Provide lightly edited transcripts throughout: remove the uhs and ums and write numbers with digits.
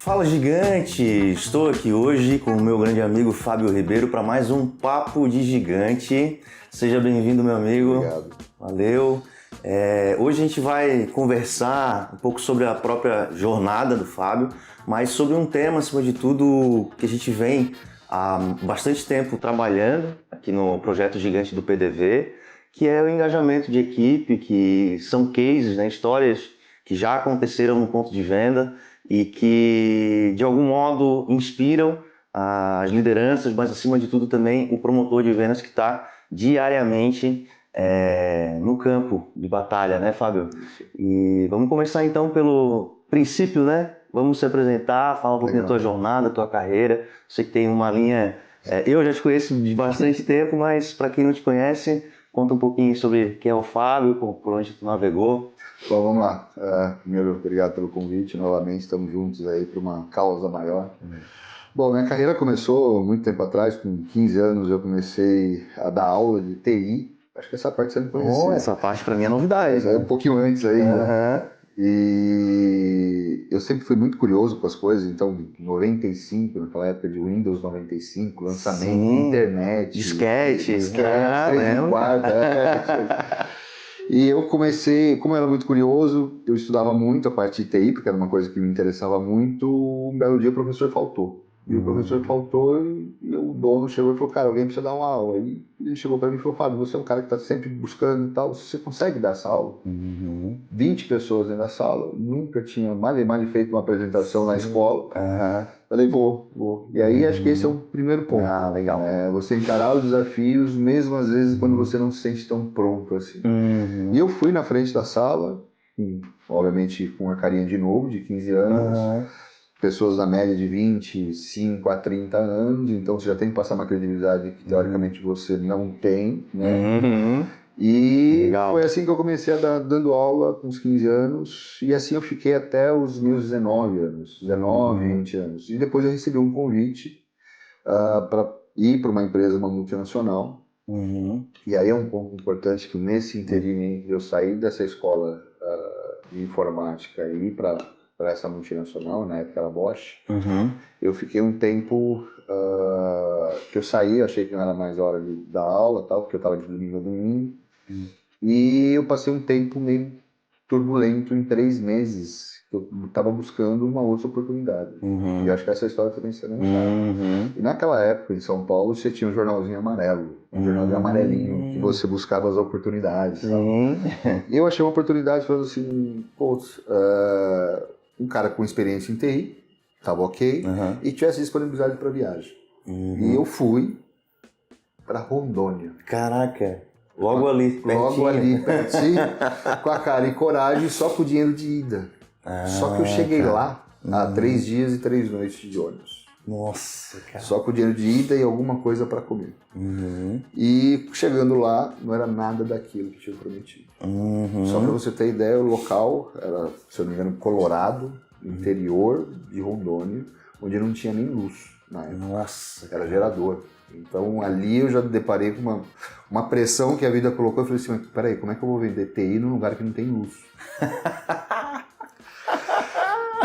Fala gigante! Estou aqui hoje com o meu grande amigo Fábio Ribeiro para mais um Papo de Gigante. Seja bem-vindo, meu amigo. Obrigado. Valeu. Hoje a gente vai conversar um pouco sobre a própria jornada do Fábio, mas sobre um tema, acima de tudo, que a gente vem há bastante tempo trabalhando aqui no projeto gigante do PDV, que é o engajamento de equipe, que são cases, né, histórias que já aconteceram no ponto de venda e que, de algum modo, inspiram as lideranças, mas, acima de tudo, também o promotor de vendas que está diariamente no campo de batalha, né, Fábio? E vamos começar, então, pelo princípio, né? Vamos se apresentar, falar um pouquinho da tua jornada, da tua carreira. Sei que tem uma linha... eu já te conheço de bastante tempo, mas, para quem não te conhece, conta um pouquinho sobre quem é o Fábio, por onde tu navegou. Bom, vamos lá. Primeiro, obrigado pelo convite. Novamente, estamos juntos aí para uma causa maior. Bom, minha carreira começou muito tempo atrás, com 15 anos eu comecei a dar aula de TI. Acho que essa parte você não conhecia. Essa parte para mim é novidade. É um pouquinho antes aí, né? E eu sempre fui muito curioso com as coisas, então, em 95, naquela época de Windows 95, lançamento, Sim. internet, Disquete. 3 e 4, E eu comecei, como eu era muito curioso, eu estudava muito a parte de TI, porque era uma coisa que me interessava muito. Um belo dia o professor faltou. E o professor faltou e o dono chegou e falou, cara, alguém precisa dar uma aula. E ele chegou para mim e falou, Fábio, você é um cara que está sempre buscando e tal, você consegue dar essa aula? 20 pessoas dentro da sala, nunca tinha mais feito uma apresentação na escola. Falei, vou. E aí acho que esse é o primeiro ponto. Legal. Você encarar os desafios, mesmo às vezes quando você não se sente tão pronto assim. E eu fui na frente da sala, obviamente com uma carinha de novo, de 15 anos. Pessoas na média de 25 a 30 anos, então você já tem que passar uma credibilidade que teoricamente você não tem, né? E legal. Foi assim que eu comecei dando aula com os 15 anos, e assim eu fiquei até os meus 19 anos, 20 anos. E depois eu recebi um convite para ir para uma empresa, uma multinacional. E aí é um ponto importante que nesse interim eu saí dessa escola de informática e ir para essa multinacional, na época era Bosch. Eu fiquei um tempo que eu saí, achei que não era mais hora de dar aula, tal, porque eu estava de domingo a domingo. E eu passei um tempo meio turbulento em 3 meses. Eu estava buscando uma outra oportunidade. E eu acho que essa história também se lembra. E naquela época, em São Paulo, você tinha um jornalzinho amarelo. Um jornalzinho amarelinho, que você buscava as oportunidades. E eu achei uma oportunidade falando assim, um cara com experiência em TI, estava ok, e tivesse disponibilidade para viagem. E eu fui para Rondônia. Caraca! Logo ali pertinho, com a cara e coragem, só com o dinheiro de ida. Só que eu cheguei lá há 3 dias e 3 noites de ônibus. Nossa, cara. Só com o dinheiro de ida e alguma coisa para comer. E chegando lá, não era nada daquilo que tinha prometido. Só para você ter ideia, o local era, se eu não me engano, Colorado, interior de Rondônia, onde não tinha nem luz na época. Nossa, era gerador. Então ali eu já deparei com uma pressão que a vida colocou. Eu falei assim, mas peraí, como é que eu vou vender TI num lugar que não tem luz?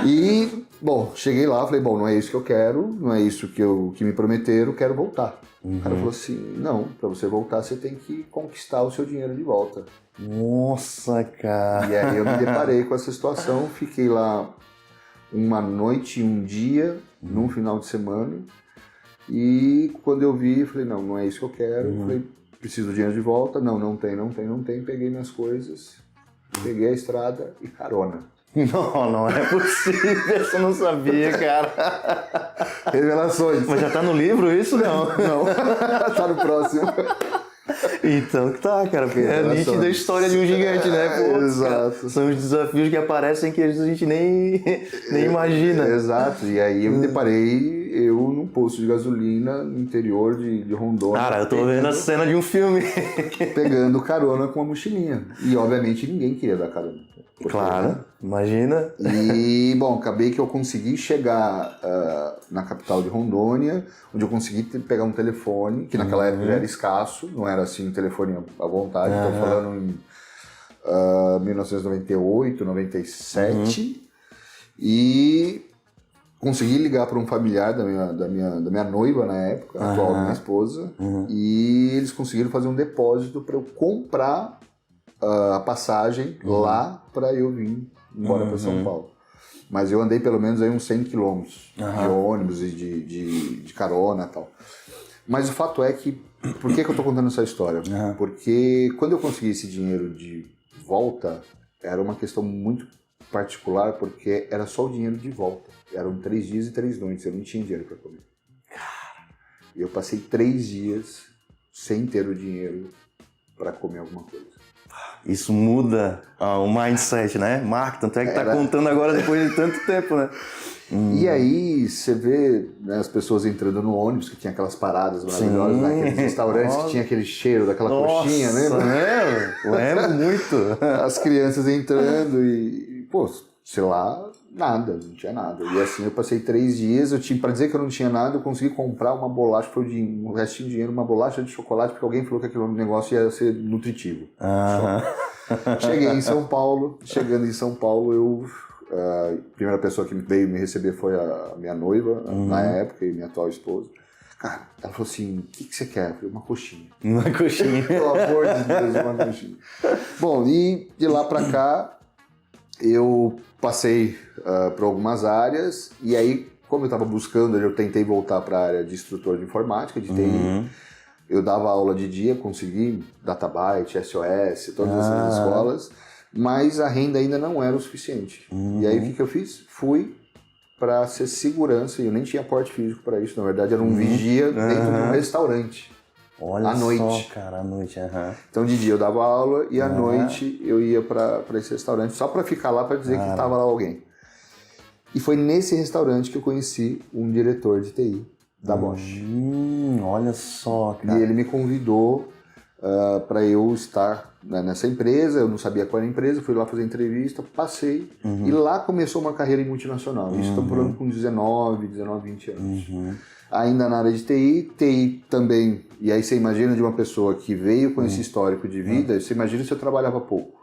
E, bom, cheguei lá, falei, bom, não é isso que eu quero, não é isso que me prometeram, quero voltar. O cara falou assim, não, pra você voltar você tem que conquistar o seu dinheiro de volta. Nossa, cara. E aí eu me deparei com essa situação, fiquei lá uma noite e um dia, num final de semana. E quando eu vi, falei, não é isso que eu quero. Falei, preciso do dinheiro de volta. Não tem. Peguei minhas coisas, peguei a estrada e carona. Não é possível, eu não sabia, cara. Revelações. Mas já tá no livro isso? Não. Tá no próximo. Então que tá, cara, porque é nítida a história de um gigante, né? Pô, exato. Cara, são os desafios que aparecem que a gente nem imagina. Exato, e aí eu me deparei, num posto de gasolina no interior de Rondônia. Cara, eu tô vendo a cena de um filme. Pegando carona com a mochilinha. E obviamente ninguém queria dar carona. Claro, imagina. E, bom, acabei que eu consegui chegar na capital de Rondônia, onde eu consegui pegar um telefone, que naquela época já era escasso, não era assim um telefone à vontade, estou falando em 1998, 97, e consegui ligar para um familiar da minha noiva na época, a atual minha esposa, e eles conseguiram fazer um depósito para eu comprar a passagem lá para eu vir embora para São Paulo. Mas eu andei pelo menos aí uns 100 quilômetros de ônibus e de carona e tal. Mas o fato é que, por que eu tô contando essa história? Porque quando eu consegui esse dinheiro de volta, era uma questão muito particular, porque era só o dinheiro de volta. Eram 3 dias e 3 noites, eu não tinha dinheiro para comer. E eu passei 3 dias sem ter o dinheiro para comer alguma coisa. Isso muda o mindset, né? Marco, tanto é que tá contando agora depois de tanto tempo, né? E aí você vê, né, as pessoas entrando no ônibus, que tinha aquelas paradas maravilhosas, naqueles restaurantes que tinha aquele cheiro daquela coxinha, né? Lembro muito. As crianças entrando e, pô, sei lá, nada, não tinha nada. E assim, eu passei 3 dias, pra dizer que eu não tinha nada, eu consegui comprar uma bolacha, foi um restinho de dinheiro, uma bolacha de chocolate, porque alguém falou que aquele negócio ia ser nutritivo. Cheguei em São Paulo, chegando em São Paulo, a primeira pessoa que veio me receber foi a minha noiva, na época, e minha atual esposa. Cara, ela falou assim, o que você quer? Eu falei, uma coxinha. Uma coxinha. Pelo amor de Deus, uma coxinha. Bom, e de lá pra cá, eu passei por algumas áreas, e aí, como eu estava buscando, eu tentei voltar para a área de instrutor de informática, de TI. Eu dava aula de dia, consegui Databyte, SOS, todas essas escolas, mas a renda ainda não era o suficiente. E aí, o que eu fiz? Fui para ser segurança, e eu nem tinha porte físico para isso, na verdade era um vigia dentro de um restaurante. Olha à noite. Só, cara, à noite, Então de dia eu dava aula e à noite eu ia para esse restaurante só para ficar lá para dizer que estava lá alguém. E foi nesse restaurante que eu conheci um diretor de TI da Bosch. Olha só, cara. E ele me convidou para eu estar nessa empresa, eu não sabia qual era a empresa, fui lá fazer entrevista, passei, e lá começou uma carreira em multinacional. Isso estamos falando com 19, 20 anos. Ainda na área de TI também, e aí você imagina de uma pessoa que veio com esse histórico de vida, você imagina se eu trabalhava pouco.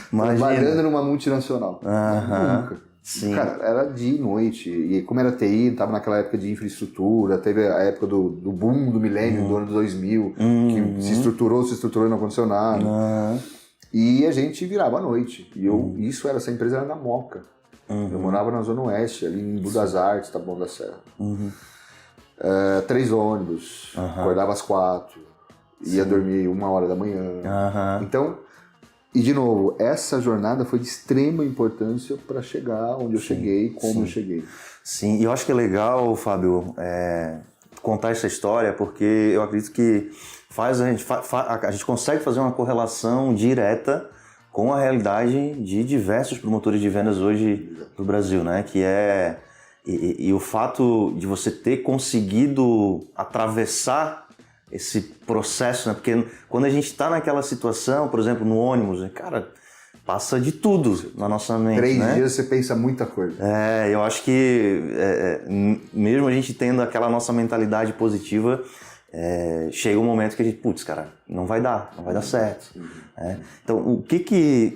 Trabalhando numa multinacional. Nunca. Sim. Cara, era dia e noite, e como era TI, estava naquela época de infraestrutura, teve a época do boom do milênio, do ano 2000, que se estruturou e não aconteceu nada. E a gente virava à noite, e essa empresa era na Moca. Eu morava na Zona Oeste, ali em Budas Artes, Taboão da Serra. 3 ônibus, acordava às 4, ia dormir 1h da manhã. Então, e de novo, essa jornada foi de extrema importância para chegar onde eu cheguei, como eu cheguei. Sim, e eu acho que é legal, Fábio, contar essa história, porque eu acredito que a gente consegue fazer uma correlação direta com a realidade de diversos promotores de vendas hoje do Brasil, né? Que e o fato de você ter conseguido atravessar esse processo, né? Porque quando a gente está naquela situação, por exemplo, no ônibus, cara, passa de tudo na nossa mente, 3 dias você pensa muita coisa. Eu acho que mesmo a gente tendo aquela nossa mentalidade positiva, chega um momento que a gente, cara, não vai dar certo. Então,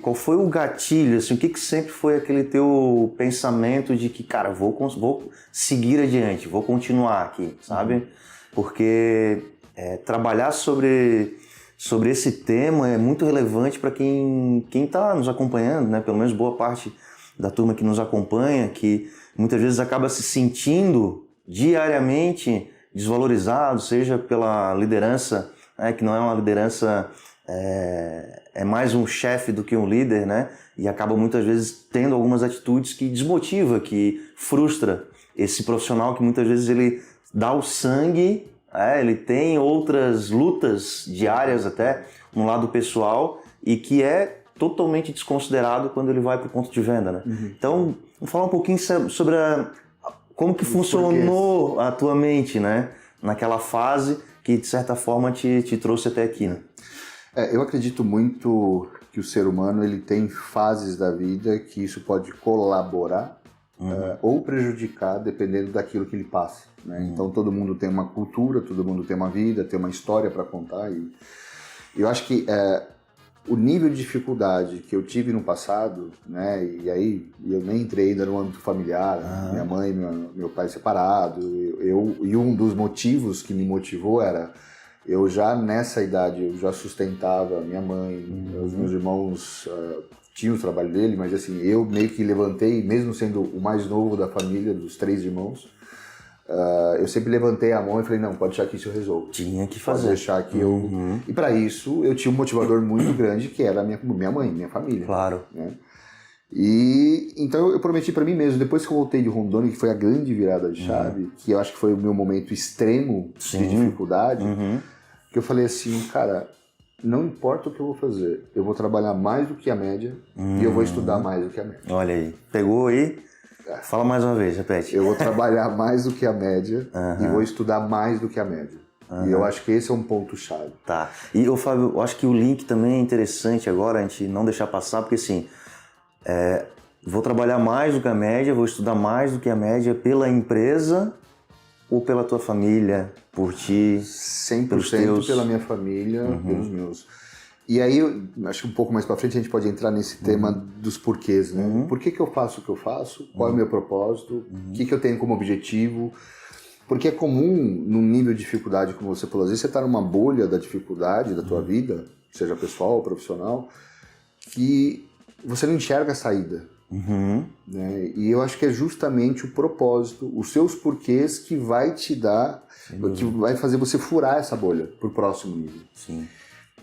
qual foi o gatilho, assim, o que sempre foi aquele teu pensamento de que, cara, vou seguir adiante, vou continuar aqui, sabe? Porque trabalhar sobre esse tema é muito relevante para quem está nos acompanhando, né? Pelo menos boa parte da turma que nos acompanha, que muitas vezes acaba se sentindo diariamente desvalorizado, seja pela liderança, que não é uma liderança, é mais um chefe do que um líder, né? E acaba muitas vezes tendo algumas atitudes que desmotiva, que frustra esse profissional que muitas vezes ele dá o sangue, ele tem outras lutas diárias até no lado pessoal e que é totalmente desconsiderado quando ele vai para o ponto de venda, né? Então, vamos falar um pouquinho sobre como que funcionou a tua mente, né? Naquela fase que, de certa forma, te trouxe até aqui, né? Eu acredito muito que o ser humano ele tem fases da vida que isso pode colaborar ou prejudicar, dependendo daquilo que ele passa, né? Então, todo mundo tem uma cultura, todo mundo tem uma vida, tem uma história para contar. E eu acho que o nível de dificuldade que eu tive no passado, né, e aí eu nem entrei ainda no âmbito familiar, minha mãe e meu pai separados, e um dos motivos que me motivou era, eu já nessa idade, eu já sustentava minha mãe, os meus irmãos tinham o trabalho dele, mas assim, eu meio que levantei, mesmo sendo o mais novo da família, dos 3 irmãos, eu sempre levantei a mão e falei, não, pode deixar que isso eu resolvo. Tinha que fazer. Pode deixar que eu... E para isso, eu tinha um motivador muito grande, que era a minha mãe, minha família. Claro. Né? E então eu prometi para mim mesmo, depois que eu voltei de Rondônia, que foi a grande virada de chave, que eu acho que foi o meu momento extremo de dificuldade, que eu falei assim, cara, não importa o que eu vou fazer, eu vou trabalhar mais do que a média e eu vou estudar mais do que a média. Olha aí, pegou aí? Fala mais uma vez, repete. Eu vou trabalhar mais do que a média e vou estudar mais do que a média. E eu acho que esse é um ponto-chave. Tá. E, Fábio, eu acho que o link também é interessante agora, a gente não deixar passar, porque assim, vou trabalhar mais do que a média, vou estudar mais do que a média pela empresa ou pela tua família, por ti? 100% pela minha família, pelos meus. E aí, acho que um pouco mais para frente a gente pode entrar nesse tema dos porquês, né? Por que eu faço o que eu faço? Qual é o meu propósito? O que eu tenho como objetivo? Porque é comum, num nível de dificuldade, como você falou, às vezes você está numa bolha da dificuldade da tua vida, seja pessoal ou profissional, que você não enxerga a saída. Né? E eu acho que é justamente o propósito, os seus porquês que vai te dar, que vai fazer você furar essa bolha para o próximo nível. Sim.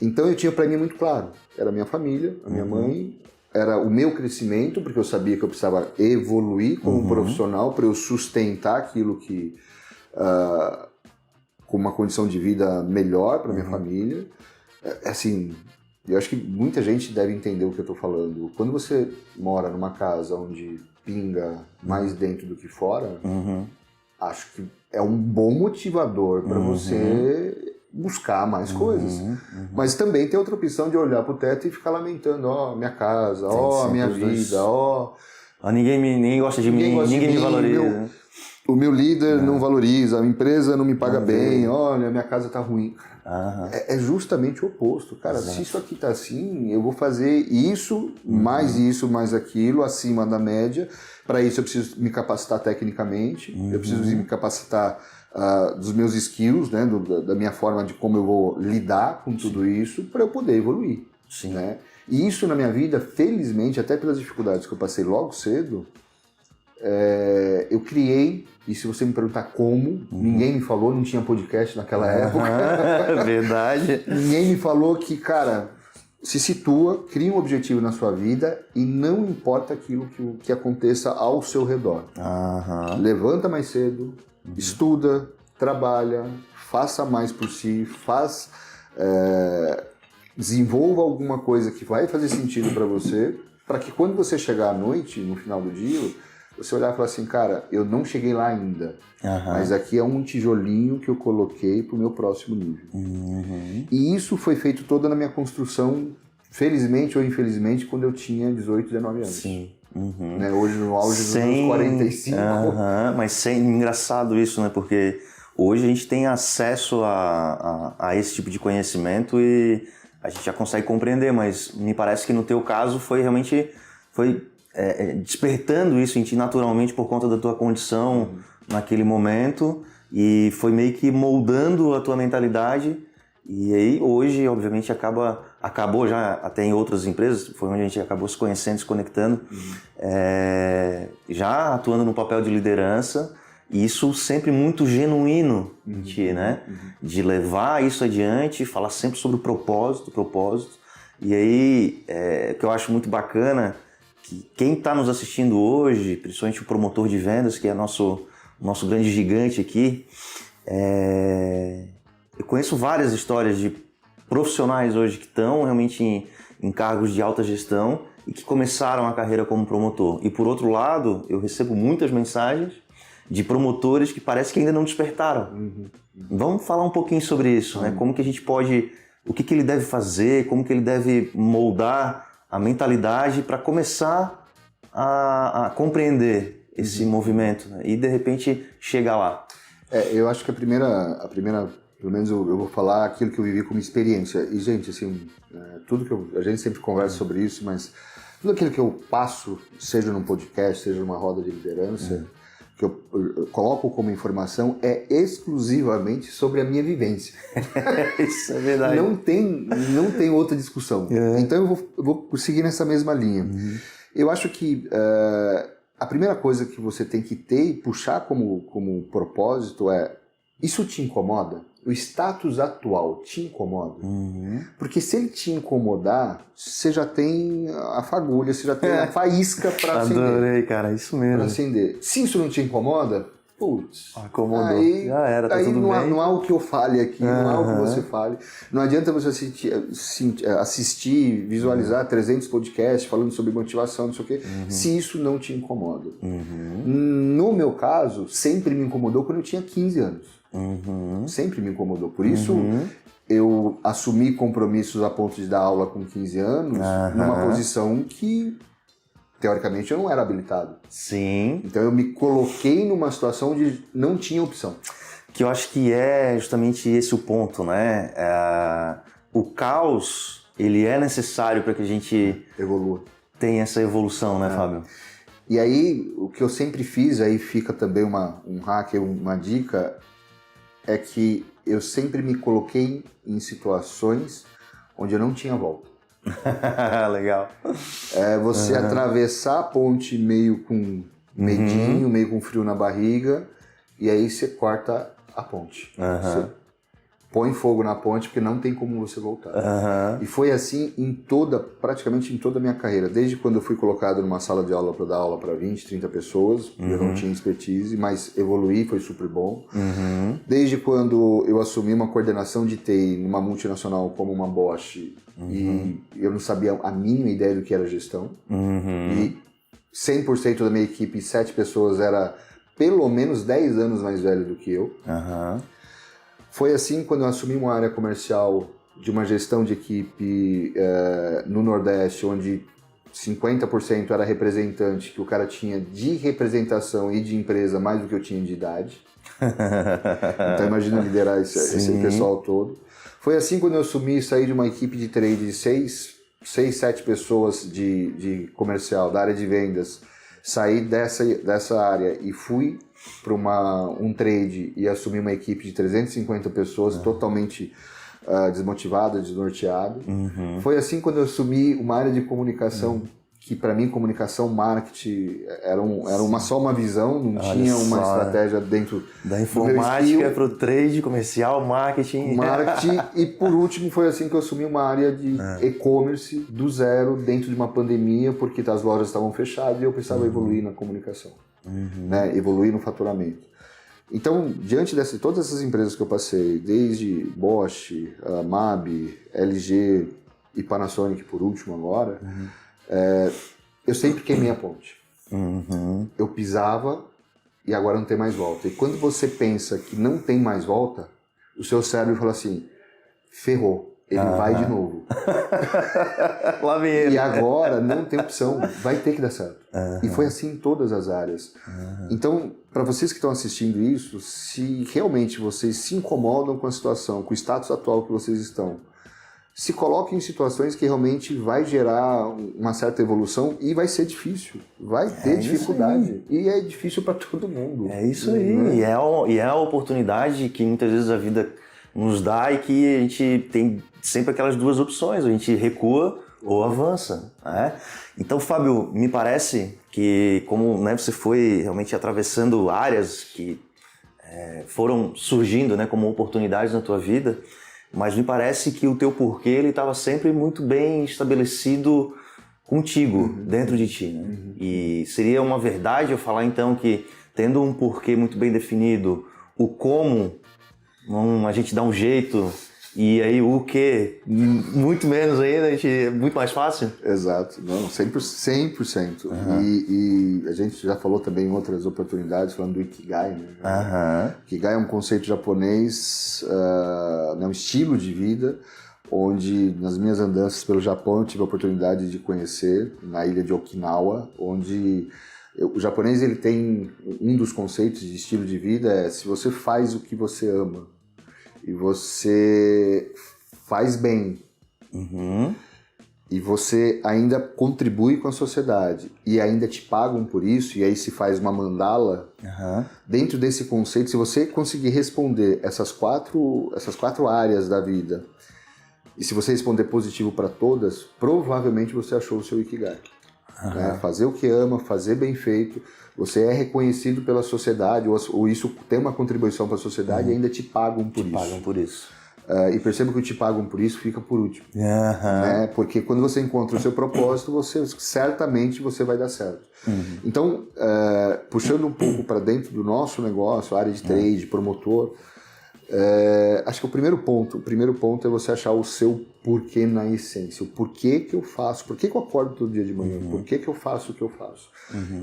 Então eu tinha para mim muito claro, era a minha família, a minha mãe, era o meu crescimento, porque eu sabia que eu precisava evoluir como profissional para eu sustentar aquilo que, com uma condição de vida melhor para minha família. Assim, eu acho que muita gente deve entender o que eu estou falando. Quando você mora numa casa onde pinga mais dentro do que fora, acho que é um bom motivador para você buscar mais coisas. Mas também tem outra opção de olhar pro teto e ficar lamentando, minha casa, a minha vida, ninguém gosta de mim, ninguém me valoriza. O meu líder não valoriza, a empresa não me paga bem, olha, minha casa tá ruim. É justamente o oposto, cara. Se isso aqui tá assim, eu vou fazer isso, mais aquilo, acima da média. Para isso eu preciso me capacitar tecnicamente, eu preciso me capacitar dos meus skills, né, da minha forma de como eu vou lidar com tudo isso, para eu poder evoluir. Sim. Né? E isso na minha vida, felizmente, até pelas dificuldades que eu passei logo cedo, eu criei, e se você me perguntar como, ninguém me falou, não tinha podcast naquela época. Verdade. Ninguém me falou que, cara, se situa, cria um objetivo na sua vida e não importa aquilo que aconteça ao seu redor. Levanta mais cedo, estuda, trabalha, faça mais por si, desenvolva alguma coisa que vai fazer sentido para você, para que quando você chegar à noite, no final do dia, você olhar e falar assim, cara, eu não cheguei lá ainda, mas aqui é um tijolinho que eu coloquei para o meu próximo nível. E isso foi feito toda na minha construção, felizmente ou infelizmente, quando eu tinha 18, 19 anos. Sim. Né? Hoje, no auge dos meus 45. Mas engraçado isso, né? Porque hoje a gente tem acesso a esse tipo de conhecimento e a gente já consegue compreender, mas me parece que no teu caso foi realmente despertando isso em ti naturalmente por conta da tua condição naquele momento e foi meio que moldando a tua mentalidade. E aí hoje, obviamente, acabou já até em outras empresas, foi onde a gente acabou se conhecendo, se conectando, já atuando no papel de liderança, e isso sempre muito genuíno em ti, né? De levar isso adiante, falar sempre sobre o propósito. E aí, o que eu acho muito bacana, que quem está nos assistindo hoje, principalmente o promotor de vendas, que é nosso grande gigante aqui, eu conheço várias histórias de profissionais hoje que estão realmente em cargos de alta gestão e que começaram a carreira como promotor. E por outro lado, eu recebo muitas mensagens de promotores que parece que ainda não despertaram. Vamos falar um pouquinho sobre isso, né? Como que a gente pode, o que ele deve fazer, como que ele deve moldar a mentalidade para começar a compreender esse movimento, né? E de repente chegar lá. Eu acho que a primeira Pelo menos eu vou falar aquilo que eu vivi como experiência. E, gente, assim, tudo que a gente sempre conversa sobre isso, mas tudo aquilo que eu passo, seja num podcast, seja numa roda de liderança, que eu coloco como informação, é exclusivamente sobre a minha vivência. Isso é verdade. Não tem outra discussão. Então eu vou seguir nessa mesma linha. Eu acho que a primeira coisa que você tem que ter e puxar como propósito é: isso te incomoda? O status atual te incomoda? Porque se ele te incomodar, você já tem a fagulha, você já tem a faísca para acender. Adorei, cara, isso mesmo. Pra acender. Se isso não te incomoda, putz, acomodou. Aí, já era, tá aí tudo bem. Não há o que eu fale aqui, não há o que você fale. Não adianta você assistir, visualizar 300 podcasts falando sobre motivação, não sei o quê, se isso não te incomoda. No meu caso, sempre me incomodou quando eu tinha 15 anos. Sempre me incomodou. Por isso, eu assumi compromissos a ponto de dar aula com 15 anos, numa posição que, teoricamente, eu não era habilitado. Sim. Então eu me coloquei numa situação onde não tinha opção. Que eu acho que é justamente esse o ponto, né? O caos, ele é necessário para que a gente Evolua. tenha essa evolução, né, Fábio? E aí, o que eu sempre fiz, aí fica também um hack, uma dica, é que eu sempre me coloquei em situações onde eu não tinha volta. Legal. Você atravessar a ponte meio com medinho, meio com frio na barriga, e aí você corta a ponte. Você põe fogo na ponte porque não tem como você voltar. E foi assim praticamente em toda a minha carreira. Desde quando eu fui colocado numa sala de aula para dar aula para 20, 30 pessoas, eu não tinha expertise, mas evoluí, foi super bom. Desde quando eu assumi uma coordenação de TI numa multinacional como uma Bosch, e eu não sabia a mínima ideia do que era gestão. E 100% da minha equipe, 7 pessoas, era pelo menos 10 anos mais velho do que eu. Foi assim quando eu assumi uma área comercial de uma gestão de equipe no Nordeste, onde 50% era representante, que o cara tinha de representação e de empresa mais do que eu tinha de idade. Então imagina liderar esse pessoal todo. Foi assim quando eu assumi e saí de uma equipe de trade de 6, 7 pessoas de comercial, da área de vendas. Saí dessa área e fui para um trade e assumi uma equipe de 350 pessoas totalmente desmotivada, desnorteada. Foi assim quando eu assumi uma área de comunicação, que para mim comunicação, marketing era só uma visão, não tinha uma estratégia dentro da informática para o trade, comercial, marketing. E por último foi assim que eu assumi uma área de e-commerce do zero dentro de uma pandemia, porque as lojas estavam fechadas e eu precisava evoluir na comunicação, né? Evoluir no faturamento. Então, diante de todas essas empresas que eu passei, desde Bosch, MAB, LG e Panasonic por último agora, eu sempre queimei a ponte. Eu pisava e agora não tem mais volta. E quando você pensa que não tem mais volta, o seu cérebro fala assim: ferrou, ele vai de novo. Lá vem ele. E agora não tem opção, vai ter que dar certo. E foi assim em todas as áreas. Então, para vocês que estão assistindo isso, se realmente vocês se incomodam com a situação, com o status atual que vocês estão, se coloquem em situações que realmente vai gerar uma certa evolução e vai ser difícil, vai ter dificuldade. E é difícil para todo mundo. É isso aí. Né? E é a oportunidade que muitas vezes a vida nos dá e que a gente tem sempre aquelas duas opções, a gente recua ou avança. Né? Então, Fábio, me parece que como você foi realmente atravessando áreas que foram surgindo como oportunidades na tua vida, mas me parece que o teu porquê ele estava sempre muito bem estabelecido contigo, dentro de ti. Né? E seria uma verdade eu falar então que, tendo um porquê muito bem definido, o como a gente dá um jeito, e aí o que muito menos ainda, é muito mais fácil? Exato, não, 100%. E a gente já falou também em outras oportunidades, falando do Ikigai. Né? Ikigai é um conceito japonês, um estilo de vida, onde nas minhas andanças pelo Japão eu tive a oportunidade de conhecer, na ilha de Okinawa, onde o japonês ele tem um dos conceitos de estilo de vida se você faz o que você ama e você faz bem, Uhum. e você ainda contribui com a sociedade, e ainda te pagam por isso, e aí se faz uma mandala, Uhum. dentro desse conceito, se você conseguir responder essas quatro áreas da vida, e se você responder positivo para todas, provavelmente você achou o seu Ikigai. Né? Fazer o que ama, fazer bem feito, você é reconhecido pela sociedade, ou isso tem uma contribuição para a sociedade e ainda te pagam por isso. Pagam por isso. E perceba que o te pagam por isso fica por último. Uhum. Né? Porque quando você encontra o seu propósito, certamente você vai dar certo. Uhum. Então, puxando um pouco para dentro do nosso negócio, área de trade, promotor, acho que o primeiro ponto é você achar o seu porquê na essência. O porquê que eu faço, por que eu acordo todo dia de manhã, por que eu faço o que eu faço.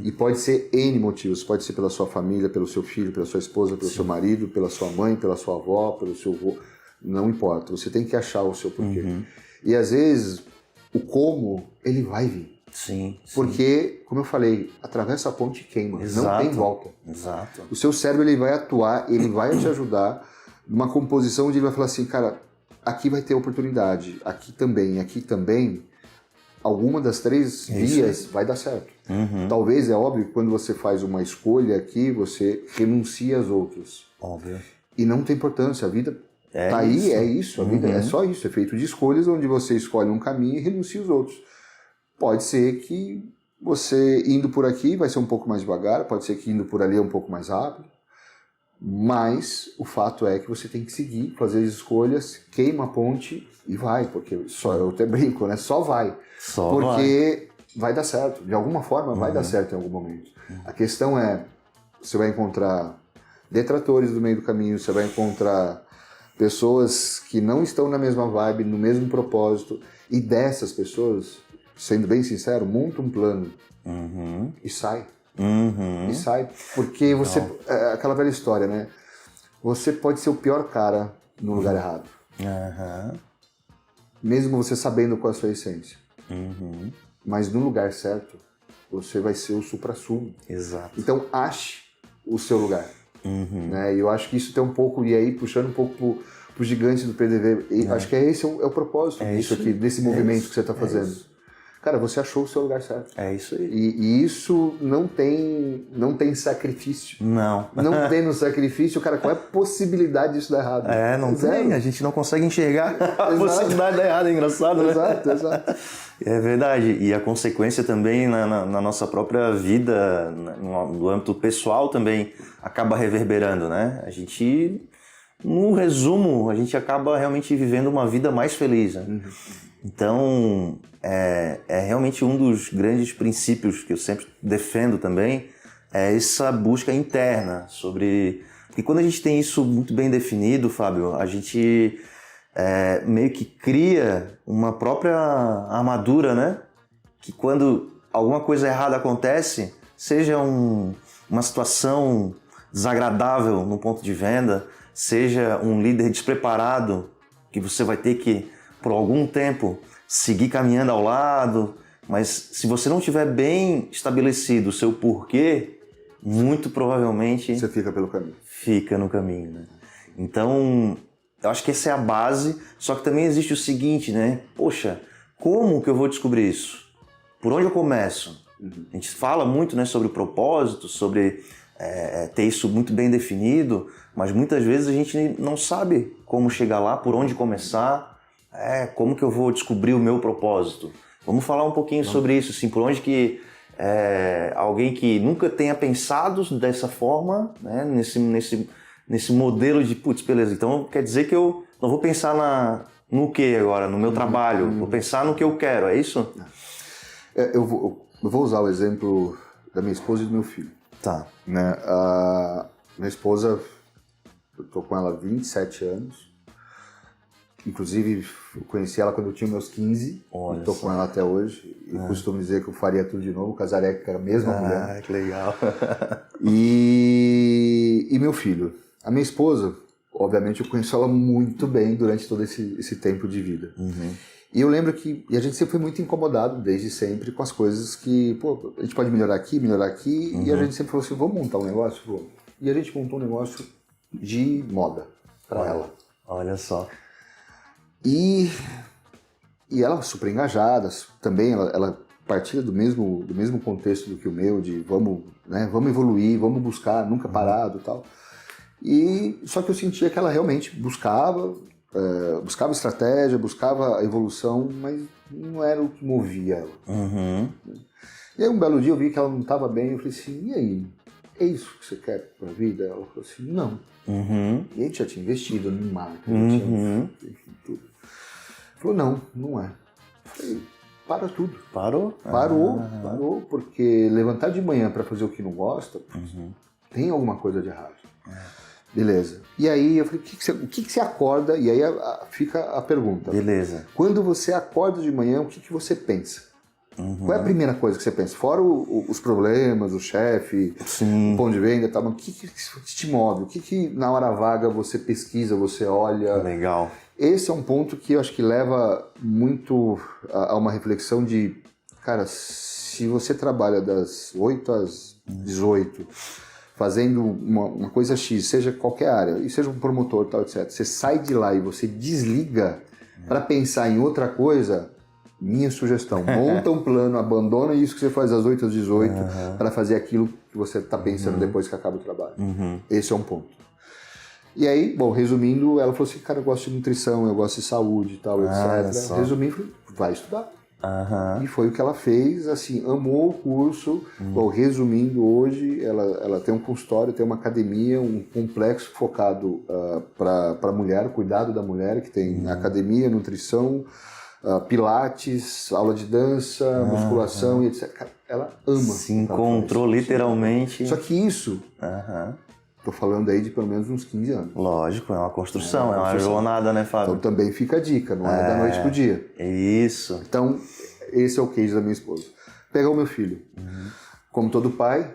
E pode ser N motivos, pode ser pela sua família, pelo seu filho, pela sua esposa, pelo seu marido, pela sua mãe, pela sua avó, pelo seu avô, não importa, você tem que achar o seu porquê. E às vezes, o como, ele vai vir. Sim. Porque, como eu falei, atravessa a ponte e queima, não tem volta. Exato. O seu cérebro ele vai atuar, ele vai te ajudar numa composição onde ele vai falar assim, cara, aqui vai ter oportunidade, aqui também, alguma das três vias vai dar certo. Talvez, é óbvio, que quando você faz uma escolha aqui, você renuncia às outras. Óbvio. E não tem importância, a vida tá aí, é isso, a vida é só isso, é feito de escolhas onde você escolhe um caminho e renuncia os outros. Pode ser que você indo por aqui vai ser um pouco mais devagar, pode ser que indo por ali é um pouco mais rápido, mas o fato é que você tem que seguir, fazer as escolhas, queima a ponte e vai, porque eu até brinco, né? Só vai. Porque vai dar certo, de alguma forma vai dar certo em algum momento. A questão é, você vai encontrar detratores no meio do caminho, você vai encontrar pessoas que não estão na mesma vibe, no mesmo propósito, e dessas pessoas, sendo bem sincero, monta um plano e sai. E sai, porque você, aquela velha história, né? Você pode ser o pior cara no lugar errado. Mesmo você sabendo qual é a sua essência. Mas no lugar certo, você vai ser o supra-sumo. Exato. Então, ache o seu lugar. Né? E eu acho que isso tem um pouco, e aí puxando um pouco pro gigante do PDV, acho que esse é o propósito disso aqui, desse movimento que você está fazendo. Cara, você achou o seu lugar certo. É isso aí. E isso não tem sacrifício. Não. Não tendo sacrifício, cara, qual é a possibilidade disso dar errado? Não tem. A gente não consegue enxergar a possibilidade de dar errado, é engraçado, né? Exato. É verdade. E a consequência também na nossa própria vida, no âmbito pessoal também, acaba reverberando, né? A gente, no resumo, a gente acaba realmente vivendo uma vida mais feliz, né? Então, é realmente um dos grandes princípios que eu sempre defendo também, é essa busca interna sobre... Porque quando a gente tem isso muito bem definido, Fábio, a gente meio que cria uma própria armadura, né? Que quando alguma coisa errada acontece, seja uma situação desagradável no ponto de venda, seja um líder despreparado, que você vai ter que, por algum tempo, seguir caminhando ao lado, mas se você não tiver bem estabelecido o seu porquê, muito provavelmente... Você fica pelo caminho. Fica no caminho, né? Então, eu acho que essa é a base, só que também existe o seguinte, né? Poxa, como que eu vou descobrir isso? Por onde eu começo? A gente fala muito, né, sobre o propósito, sobre ter isso muito bem definido, mas muitas vezes a gente não sabe como chegar lá, por onde começar, como que eu vou descobrir o meu propósito. Vamos falar um pouquinho sobre isso, assim, por onde que alguém que nunca tenha pensado dessa forma, né, nesse modelo de, putz, beleza, então quer dizer que eu não vou pensar no que agora, no meu trabalho, vou pensar no que eu quero, é isso? Eu vou usar o exemplo da minha esposa e do meu filho. Tá. Né? A minha esposa, eu tô com ela há 27 anos. Inclusive, eu conheci ela quando eu tinha meus 15. Olha e tô com ela até hoje. E costumo dizer que eu faria tudo de novo, casaria com a mesma mulher. Ah, que legal. E meu filho. A minha esposa, obviamente, eu conheço ela muito bem durante todo esse tempo de vida. E eu lembro que a gente sempre foi muito incomodado, desde sempre, com as coisas que, pô, a gente pode melhorar aqui, e a gente sempre falou assim, vamos montar um negócio? Vamos. E a gente montou um negócio de moda para ela. Olha só. E ela super engajada, também ela partilha do mesmo contexto do que o meu, de vamos evoluir, vamos buscar, nunca parado e tal. E só que eu sentia que ela realmente buscava estratégia, buscava a evolução, mas não era o que movia ela. Uhum. E aí um belo dia eu vi que ela não estava bem, eu falei assim, e aí? É isso que você quer pra vida? Ela falou assim, não. Uhum. E a gente já tinha investido em marketing, Uhum. enfim, tudo. Falou, não é. Eu falei, para tudo. Parou? Parou, porque levantar de manhã para fazer o que não gosta, tem alguma coisa de errado. Beleza. E aí eu falei, o que você acorda? E aí fica a pergunta. Beleza. Quando você acorda de manhã, o que você pensa? Qual é a primeira coisa que você pensa? Fora os problemas, o chefe, o pão de venda e tal, mas o que te move? O que na hora vaga você pesquisa, você olha? Legal. Esse é um ponto que eu acho que leva muito a uma reflexão de, cara, se você trabalha das 8 às 18, fazendo uma coisa X, seja qualquer área, e seja um promotor, tal, etc., você sai de lá e você desliga para pensar em outra coisa, minha sugestão, monta um plano, abandona isso que você faz das 8 às 18 para fazer aquilo que você está pensando depois que acaba o trabalho. Esse é um ponto. E aí, bom, resumindo, ela falou assim, cara, eu gosto de nutrição, eu gosto de saúde e tal, etc. Resumindo, falei, vai estudar. E foi o que ela fez, assim, amou o curso. Bom, resumindo, hoje ela tem um consultório, tem uma academia, um complexo focado para a mulher, cuidado da mulher, que tem academia, nutrição, pilates, aula de dança, musculação e etc. Cara, ela ama. Se encontrou literalmente. Só que isso, tô falando aí de pelo menos uns 15 anos. Lógico, é uma construção, é uma jornada, né, Fábio? Então também fica a dica, não é da noite pro dia. Isso. Então, esse é o case da minha esposa. Pegar o meu filho. Como todo pai,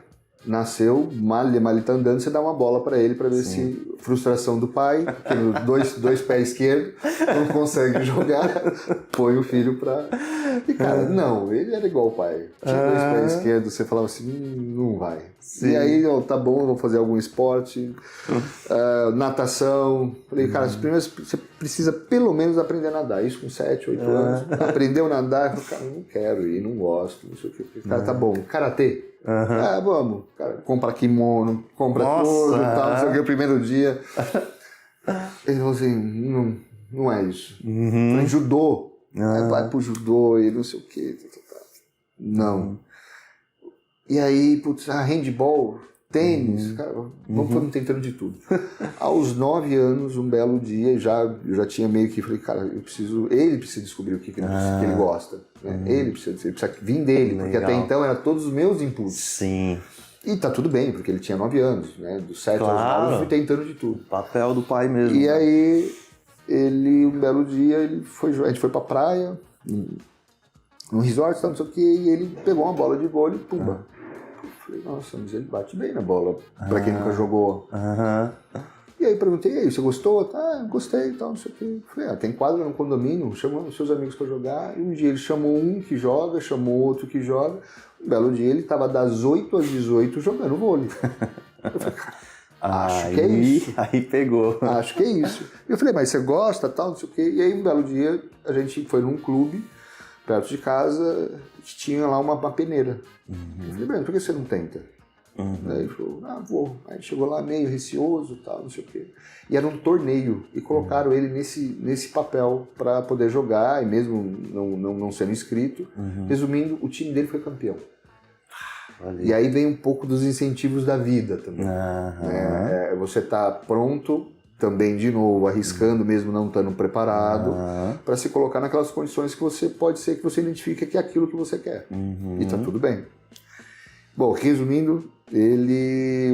nasceu, mal ele tá andando, você dá uma bola para ele para ver se frustração do pai, tem dois pés esquerdos, não consegue jogar, põe o filho pra... E cara, não, ele era igual o pai. Tinha 2 pés esquerdos, você falava assim, não vai. Sim. E aí, tá bom, vou fazer algum esporte, natação. Falei, cara, primeiro você precisa pelo menos aprender a nadar. Isso com 7, 8 anos. Aprendeu a nadar, eu falei, cara, não quero ir, não gosto, não sei o que. Cara, tá bom, karatê. Vamos. Cara, compra kimono, compra tudo e tal, não sei o que, o primeiro dia. Ele falou assim, não é isso. Falei, judô. Vai pro judô e não sei o que. Não. E aí, putz, handball, tênis, cara, vamos tentando de tudo. Aos 9 anos, um belo dia, eu já tinha meio que, falei, cara, ele precisa descobrir o que ele gosta. Né? Ele precisa vir dele, porque até então era todos os meus impulsos. Sim. E tá tudo bem, porque ele tinha 9 anos, né? Dos 7 aos 9 eu fui tentando de tudo. Papel do pai mesmo. E aí, um belo dia, a gente foi pra praia, num resort, não sei o que, e ele pegou uma bola de vôlei e pumba. Falei, nossa, mas ele bate bem na bola, pra quem nunca jogou. E aí perguntei, e aí, você gostou? Gostei e tal, não sei o quê. Falei, tem quadra no condomínio, chama os seus amigos pra jogar. E um dia ele chamou um que joga, chamou outro que joga. Um belo dia ele tava das 8 às 18 jogando vôlei. Eu falei, acho que é isso. Aí pegou. Acho que é isso. E eu falei, mas você gosta, tal, não sei o quê. E aí um belo dia a gente foi num clube perto de casa que tinha lá uma peneira. Eu falei, Breno, por que você não tenta? Aí ele falou, vou. Aí chegou lá meio receoso, tal, não sei o quê. E era um torneio, e colocaram ele nesse papel para poder jogar, e mesmo não sendo inscrito. Resumindo, o time dele foi campeão. E aí vem um pouco dos incentivos da vida também. Você tá pronto, também de novo, arriscando mesmo não estando preparado, para se colocar naquelas condições que você pode ser que você identifique que é aquilo que você quer. E tá tudo bem. Bom, resumindo,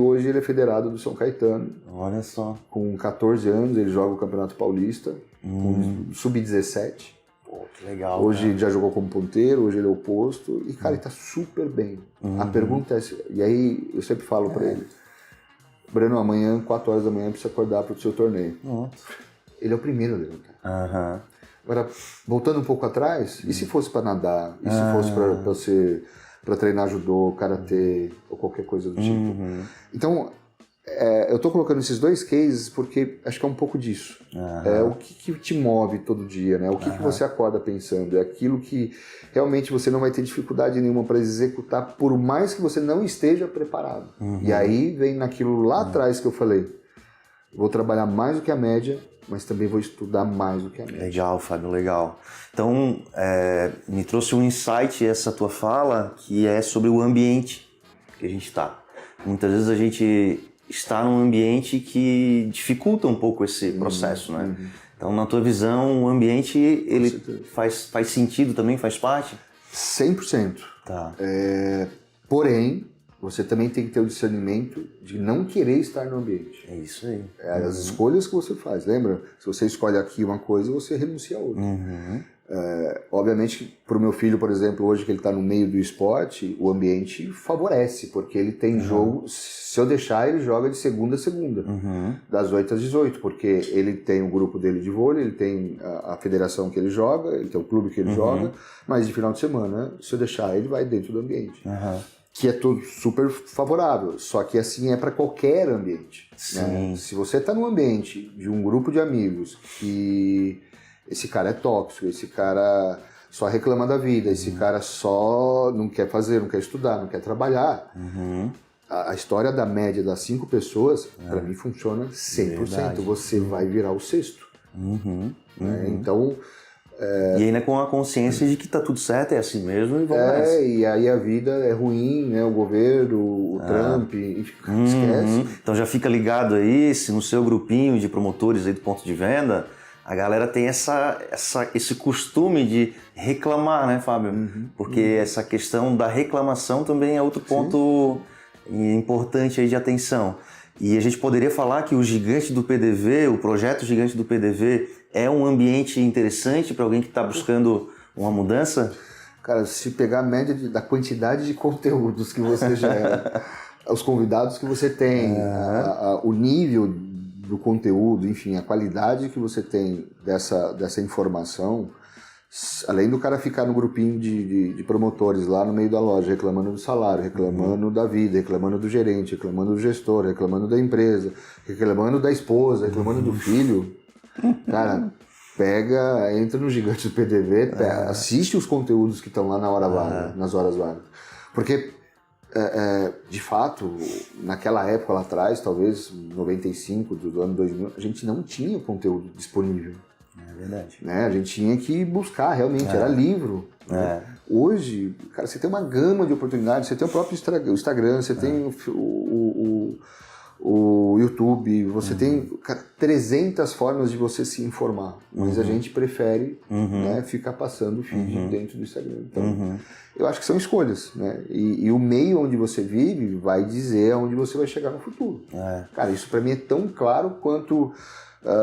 hoje ele é federado do São Caetano. Olha só. Com 14 anos, ele joga o Campeonato Paulista, com sub-17. Pô, que legal. Hoje ele já jogou como ponteiro, hoje ele é o posto. E, cara, ele tá super bem. A pergunta é... E aí, eu sempre falo pra ele, Breno, amanhã, 4 horas da manhã, precisa acordar pro seu torneio. Ele é o primeiro a levantar. Agora, voltando um pouco atrás, e se fosse pra nadar? E se fosse pra para treinar judô, karatê ou qualquer coisa do tipo? Então, eu tô colocando esses dois cases porque acho que é um pouco disso. O que te move todo dia, né? O que você acorda pensando? É aquilo que realmente você não vai ter dificuldade nenhuma para executar, por mais que você não esteja preparado. E aí vem naquilo lá atrás que eu falei. Vou trabalhar mais do que a média, mas também vou estudar mais do que a média. Legal, Fábio, legal. Então, me trouxe um insight essa tua fala, que é sobre o ambiente que a gente está. Muitas vezes a gente está num ambiente que dificulta um pouco esse processo, né? Então, na tua visão, o ambiente, ele faz sentido também, faz parte? 100%. Tá. Porém, você também tem que ter o discernimento de não querer estar no ambiente. É isso aí. As escolhas que você faz, lembra? Se você escolhe aqui uma coisa, você renuncia a outra. Obviamente, para o meu filho, por exemplo, hoje que ele está no meio do esporte, o ambiente favorece, porque ele tem jogo, se eu deixar, ele joga de segunda a segunda, das 8 às 18, porque ele tem o grupo dele de vôlei, ele tem a federação que ele joga, ele tem o clube que ele joga, mas de final de semana, se eu deixar, ele vai dentro do ambiente. Que é tudo super favorável, só que assim é para qualquer ambiente. Né? Se você está num ambiente de um grupo de amigos que esse cara é tóxico, esse cara só reclama da vida, esse cara só não quer fazer, não quer estudar, não quer trabalhar, a história da média das 5 pessoas, para mim funciona 100%. Verdade. Você vai virar o sexto. Né? Então... E ainda com a consciência de que tá tudo certo, é assim mesmo e vamos nessa. E aí a vida é ruim, né? O governo, o Trump, esquece. Então já fica ligado aí, se no seu grupinho de promotores aí do ponto de venda, a galera tem esse costume de reclamar, né, Fábio? Porque essa questão da reclamação também é outro ponto importante aí de atenção. E a gente poderia falar que o Gigante do PDV, o projeto Gigante do PDV, é um ambiente interessante para alguém que está buscando uma mudança? Cara, se pegar a média da quantidade de conteúdos que você gera, os convidados que você tem, o nível do conteúdo, enfim, a qualidade que você tem dessa informação, além do cara ficar no grupinho de promotores lá no meio da loja, reclamando do salário, reclamando da vida, reclamando do gerente, reclamando do gestor, reclamando da empresa, reclamando da esposa, reclamando do filho, cara, entra no Gigante do PDV, assiste os conteúdos que estão lá na hora vaga, nas horas vagas. Porque, de fato, naquela época lá atrás, talvez 95, do ano 2000, a gente não tinha conteúdo disponível. É verdade. Né? A gente tinha que buscar, realmente, era livro. Né? Hoje, cara, você tem uma gama de oportunidades, você tem o próprio Instagram, você tem o YouTube, você tem 300 formas de você se informar, mas a gente prefere né, ficar passando o feed dentro do Instagram. Então, eu acho que são escolhas, né? E o meio onde você vive vai dizer aonde você vai chegar no futuro. Cara, isso pra mim é tão claro quanto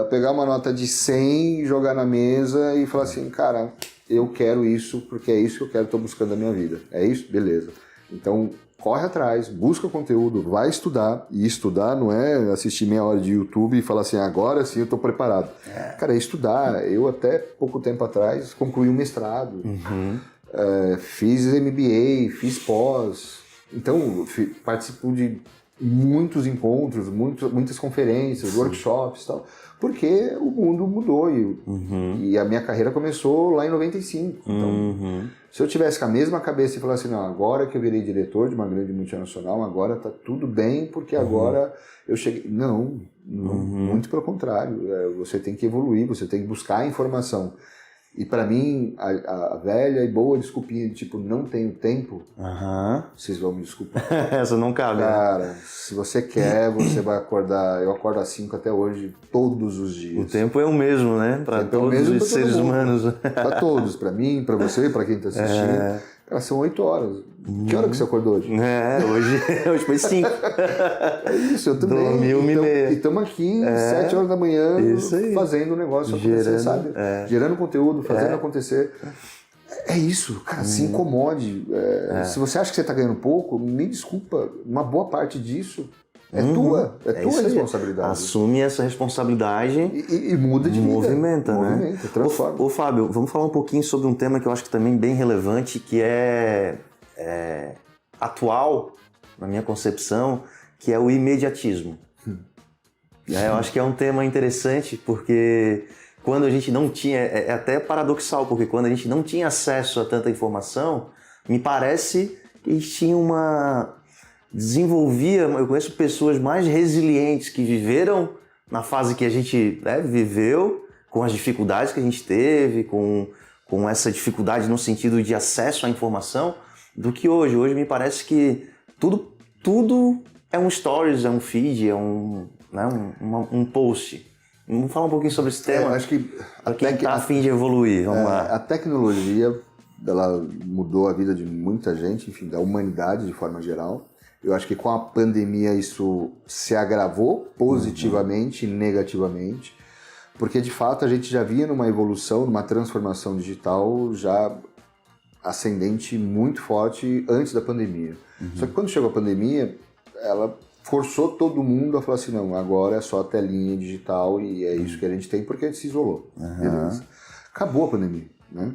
pegar uma nota de 100, jogar na mesa e falar assim, cara, eu quero isso porque é isso que eu quero, estou buscando na minha vida. É isso? Beleza. Então, corre atrás, busca conteúdo, vai estudar. E estudar não é assistir meia hora de YouTube e falar assim, agora sim eu estou preparado. Cara, é estudar. Eu até pouco tempo atrás concluí um mestrado, fiz MBA, fiz pós. Então, participo de muitos encontros, muitas conferências, workshops e tal, porque o mundo mudou e a minha carreira começou lá em 95. Então, se eu tivesse com a mesma cabeça e falasse, não, agora que eu virei diretor de uma grande multinacional, agora tá tudo bem, porque agora eu cheguei... Não, muito pelo contrário. Você tem que evoluir, você tem que buscar a informação. E pra mim, a velha e boa desculpinha de tipo, não tenho tempo, vocês vão me desculpar. Essa não cabe. Cara, se você quer, você vai acordar. Eu acordo às 5 até hoje, todos os dias. O tempo é o mesmo, né? Para todos os seres humanos. Para todos, para mim, para você, para quem tá assistindo. Cara, são 8 horas. Que hora que você acordou hoje? Hoje foi 5. É isso, eu também. Dormi 1h30. E estamos aqui 7 horas da manhã fazendo o negócio acontecer, sabe? Gerando conteúdo, fazendo acontecer. É isso, cara, se incomode. Se você acha que você está ganhando pouco, me desculpa, uma boa parte disso é tua responsabilidade. Assume essa responsabilidade e muda de vida. Movimenta, né? Movimenta, transforma. Ô Fábio, vamos falar um pouquinho sobre um tema que eu acho que também bem relevante, que é atual, na minha concepção, que é o imediatismo. Eu acho que é um tema interessante, porque quando a gente não tinha, é até paradoxal, porque quando a gente não tinha acesso a tanta informação, me parece que a gente tinha eu conheço pessoas mais resilientes que viveram na fase que a gente viveu, com as dificuldades que a gente teve, com essa dificuldade no sentido de acesso à informação, do que hoje. Hoje me parece que tudo é um stories, é um feed, é um post. Vamos falar um pouquinho sobre esse tema? Acho que para quem está a fim de evoluir, vamos lá. A tecnologia, ela mudou a vida de muita gente, enfim, da humanidade de forma geral. Eu acho que com a pandemia isso se agravou positivamente e negativamente, porque de fato a gente já vinha numa evolução, numa transformação digital já ascendente muito forte antes da pandemia. Só que quando chegou a pandemia, ela forçou todo mundo a falar assim, não, agora é só a telinha digital e é isso que a gente tem porque a gente se isolou. Beleza. Acabou a pandemia, né?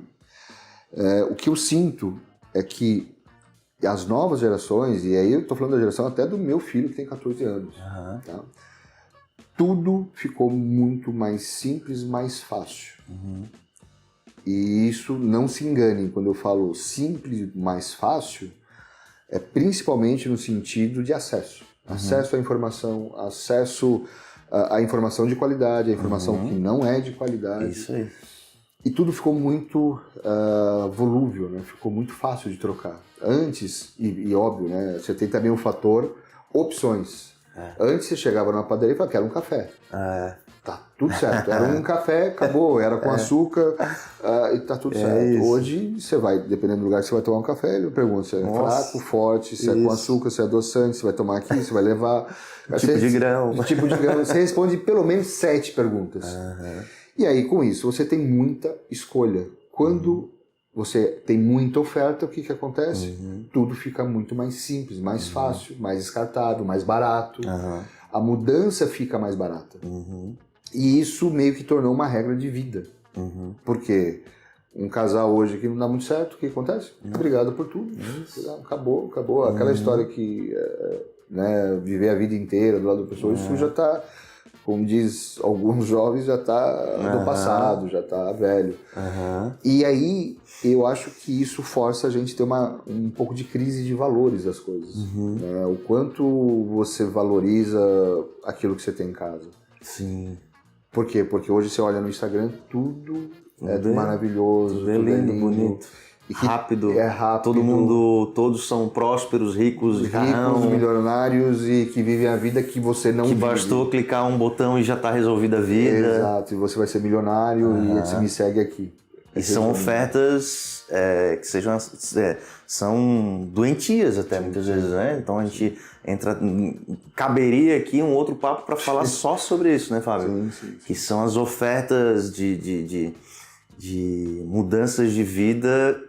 O que eu sinto é que as novas gerações, e aí eu estou falando da geração até do meu filho que tem 14 anos, tá? Tudo ficou muito mais simples, mais fácil. E isso, não se enganem, quando eu falo simples, mais fácil, é principalmente no sentido de acesso. Acesso à informação, acesso à informação de qualidade, à informação que não é de qualidade. Isso aí. E tudo ficou muito volúvel, né? Ficou muito fácil de trocar. Antes, e óbvio, né? Você tem também o fator opções. Antes você chegava numa padaria e falava, quero um café. Tá tudo certo. Era um café, acabou. Era com açúcar e tá tudo certo. Isso. Hoje, você vai, dependendo do lugar que você vai tomar um café, ele pergunta se é fraco, forte, se é com açúcar, se é adoçante, se vai tomar aqui, se vai levar... tipo de grão. Tipo de grão. Você responde pelo menos 7 perguntas. E aí, com isso, você tem muita escolha. Quando você tem muita oferta, o que acontece? Tudo fica muito mais simples, mais fácil, mais descartável, mais barato. A mudança fica mais barata. E isso meio que tornou uma regra de vida. Porque um casal hoje que não dá muito certo, o que acontece? Obrigado por tudo. Acabou. Aquela história que viver a vida inteira do lado da pessoa, isso já está... Como diz alguns jovens, já está no passado, já está velho. E aí, eu acho que isso força a gente a ter um pouco de crise de valores das coisas. Né? O quanto você valoriza aquilo que você tem em casa. Sim. Por quê? Porque hoje você olha no Instagram, tudo é maravilhoso, tudo é lindo, bonito. Rápido. É rápido. Todos são prósperos, ricos, milionários e que vivem a vida que você não vive. Que bastou clicar um botão e já está resolvida a vida. Exato, e você vai ser milionário e você me segue aqui. E são ofertas que são doentias até muitas vezes, né? Então a gente caberia aqui um outro papo para falar só sobre isso, né, Fábio? Sim. Que são as ofertas de mudanças de vida,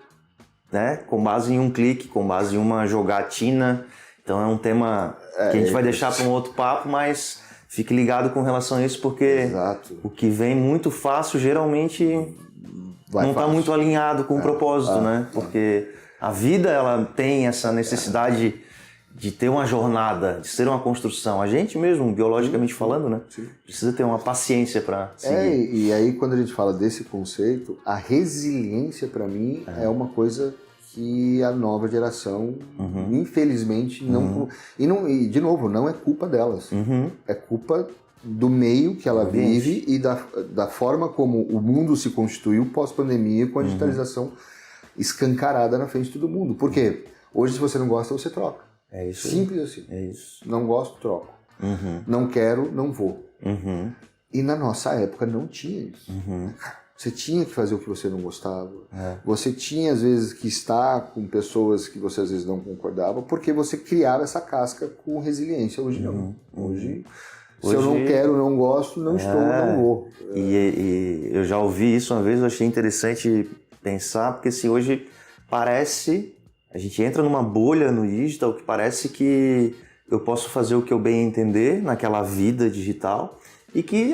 né? Com base em um clique, com base em uma jogatina. Então é um tema que a gente vai deixar para um outro papo, mas fique ligado com relação a isso, porque o que vem muito fácil geralmente não está muito alinhado com o propósito, né? Porque a vida, ela tem essa necessidade de ter uma jornada, de ser uma construção. A gente mesmo, biologicamente falando, né? Precisa ter uma paciência para seguir. E aí quando a gente fala desse conceito, a resiliência para mim é uma coisa que a nova geração, infelizmente, não... E, de novo, não é culpa delas. É culpa do meio que ela vive e da forma como o mundo se constituiu pós-pandemia com a digitalização escancarada na frente de todo mundo. Por quê? Hoje, se você não gosta, você troca. É isso. Simples assim. É isso. Não gosto, troco. Não quero, não vou. E na nossa época não tinha isso. Você tinha que fazer o que você não gostava. Você tinha, às vezes, que estar com pessoas que você, às vezes, não concordava, porque você criava essa casca com resiliência. Hoje não. Hoje, se eu não quero, não gosto, não estou, não vou. E eu já ouvi isso uma vez, eu achei interessante pensar, porque se hoje parece... A gente entra numa bolha no digital que parece que eu posso fazer o que eu bem entender naquela vida digital e que,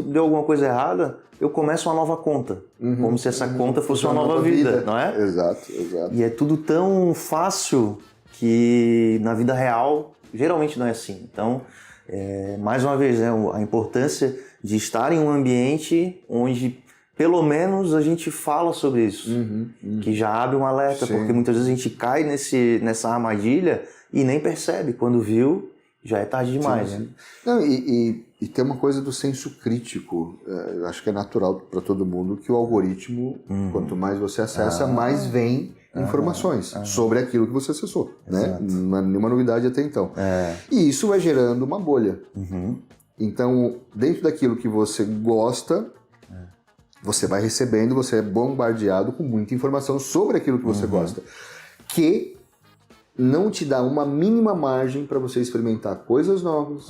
deu alguma coisa errada, eu começo uma nova conta. Como se essa conta fosse uma nova vida, não é? Exato. E é tudo tão fácil que na vida real, geralmente não é assim. Então, mais uma vez, né, a importância de estar em um ambiente onde pelo menos a gente fala sobre isso, que já abre um alerta, porque muitas vezes a gente cai nessa armadilha e nem percebe, quando viu, já é tarde demais. Né? Não, e tem uma coisa do senso crítico, eu acho que é natural para todo mundo que o algoritmo, quanto mais você acessa, mais vem informações sobre aquilo que você acessou, né? Não é nenhuma novidade até então. E isso vai gerando uma bolha. Então, dentro daquilo que você gosta, você vai recebendo, você é bombardeado com muita informação sobre aquilo que você gosta, que não te dá uma mínima margem para você experimentar coisas novas,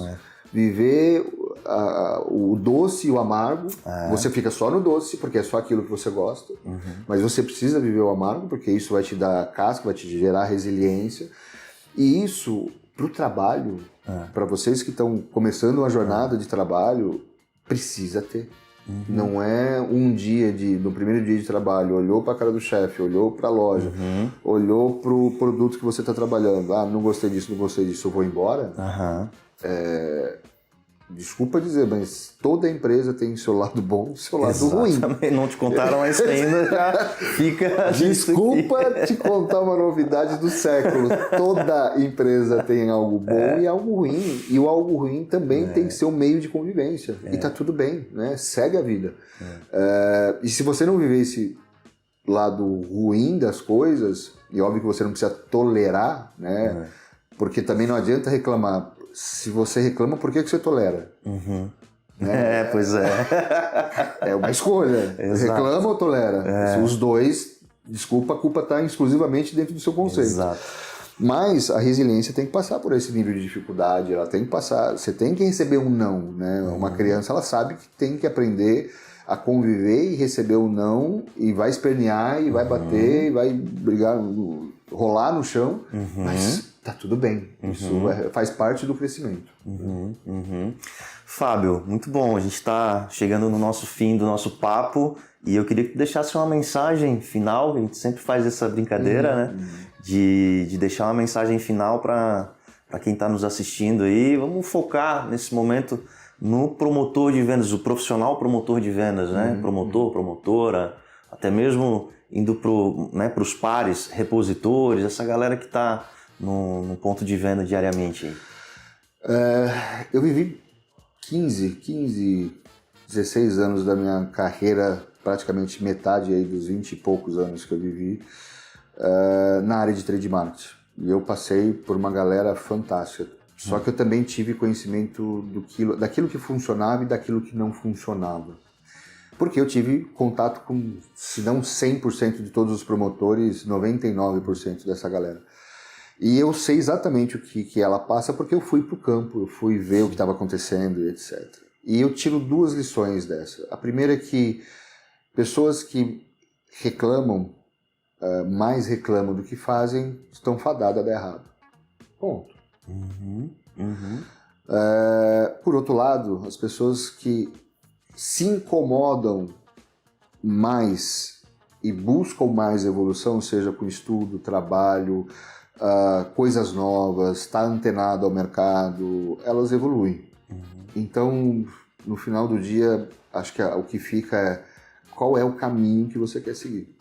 viver o doce e o amargo. Você fica só no doce, porque é só aquilo que você gosta, mas você precisa viver o amargo, porque isso vai te dar casca, vai te gerar resiliência. E isso, para o trabalho, para vocês que estão começando uma jornada de trabalho, precisa ter. Não é um dia no primeiro dia de trabalho, olhou para a cara do chefe, olhou para a loja, olhou para o produto que você está trabalhando. Não gostei disso, eu vou embora. Desculpa dizer, mas toda empresa tem seu lado bom e seu lado ruim. Não te contaram isso ainda, já fica... Desculpa te contar uma novidade do século. Toda empresa tem algo bom e algo ruim. E o algo ruim também tem que ser um meio de convivência. E tá tudo bem, né? Segue a vida. E se você não viver esse lado ruim das coisas, e óbvio que você não precisa tolerar, né? Porque também não adianta reclamar. Se você reclama, por que você tolera? Né? Pois é. É uma escolha. Reclama ou tolera? Se os dois, desculpa, a culpa está exclusivamente dentro do seu conceito. Exato. Mas a resiliência tem que passar por esse nível de dificuldade, ela tem que passar, você tem que receber um não, né? Uma criança, ela sabe que tem que aprender a conviver e receber o não, e vai espernear, e vai bater, e vai brigar, rolar no chão, mas tá tudo bem, isso faz parte do crescimento. Fábio, muito bom, a gente está chegando no nosso fim do nosso papo, e eu queria que tu deixasse uma mensagem final, a gente sempre faz essa brincadeira, né? De deixar uma mensagem final para quem está nos assistindo aí. Vamos focar nesse momento no promotor de vendas, o profissional promotor de vendas, né? Promotor, promotora, até mesmo indo para os pares, repositores, essa galera que está no ponto de venda diariamente. Eu vivi 15, 16 anos da minha carreira, praticamente metade aí dos 20 e poucos anos que eu vivi, na área de trade marketing. E eu passei por uma galera fantástica. Só que eu também tive conhecimento daquilo que funcionava e daquilo que não funcionava. Porque eu tive contato com, se não 100% de todos os promotores, 99% dessa galera. E eu sei exatamente o que ela passa, porque eu fui para o campo, eu fui ver o que estava acontecendo e etc. E eu tiro duas lições dessa. A primeira é que pessoas que reclamam, mais reclamam do que fazem, estão fadadas a dar errado. Ponto. Por outro lado, as pessoas que se incomodam mais e buscam mais evolução, seja com estudo, trabalho, coisas novas, estar antenado ao mercado, elas evoluem. Então, no final do dia, acho que o que fica é qual é o caminho que você quer seguir.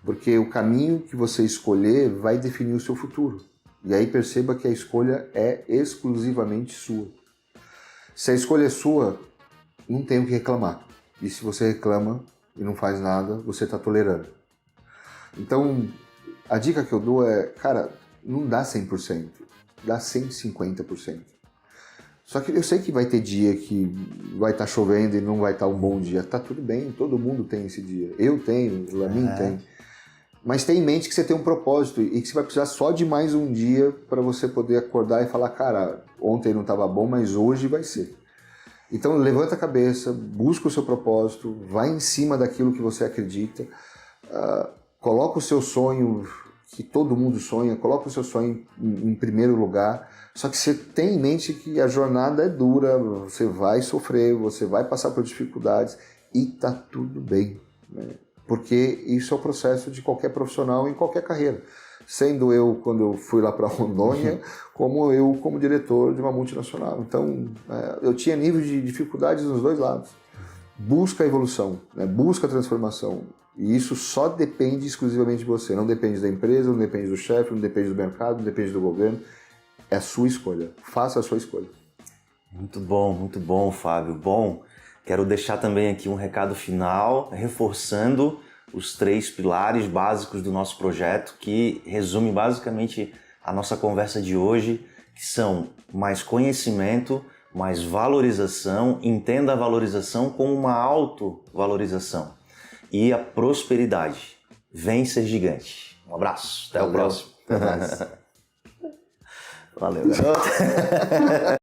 Porque o caminho que você escolher vai definir o seu futuro. E aí perceba que a escolha é exclusivamente sua. Se a escolha é sua, não tem o que reclamar. E se você reclama e não faz nada, você está tolerando. Então, a dica que eu dou é, cara, não dá 100%, dá 150%. Só que eu sei que vai ter dia que vai estar chovendo e não vai estar um bom dia. Tá tudo bem, todo mundo tem esse dia. Eu tenho, o Lamin tem. Mas tenha em mente que você tem um propósito e que você vai precisar só de mais um dia para você poder acordar e falar, cara, ontem não estava bom, mas hoje vai ser. Então levanta a cabeça, busca o seu propósito, vai em cima daquilo que você acredita, coloca o seu sonho, que todo mundo sonha, coloca o seu sonho em primeiro lugar, só que você tem em mente que a jornada é dura, você vai sofrer, você vai passar por dificuldades e tá tudo bem, né? Porque isso é o processo de qualquer profissional em qualquer carreira. sendo eu quando eu fui lá para Rondônia, como eu como diretor de uma multinacional. Então, eu tinha nível de dificuldades nos dois lados. Busca a evolução, né? Busca a transformação. E isso só depende exclusivamente de você. Não depende da empresa, não depende do chefe, não depende do mercado, não depende do governo. É a sua escolha. Faça a sua escolha. Muito bom, Fábio. Bom, quero deixar também aqui um recado final, reforçando os 3 pilares básicos do nosso projeto, que resume basicamente a nossa conversa de hoje, que são mais conhecimento, mais valorização, entenda a valorização como uma autovalorização e a prosperidade. Vem ser gigante. Um abraço, até o próximo. Até mais. Valeu, garoto.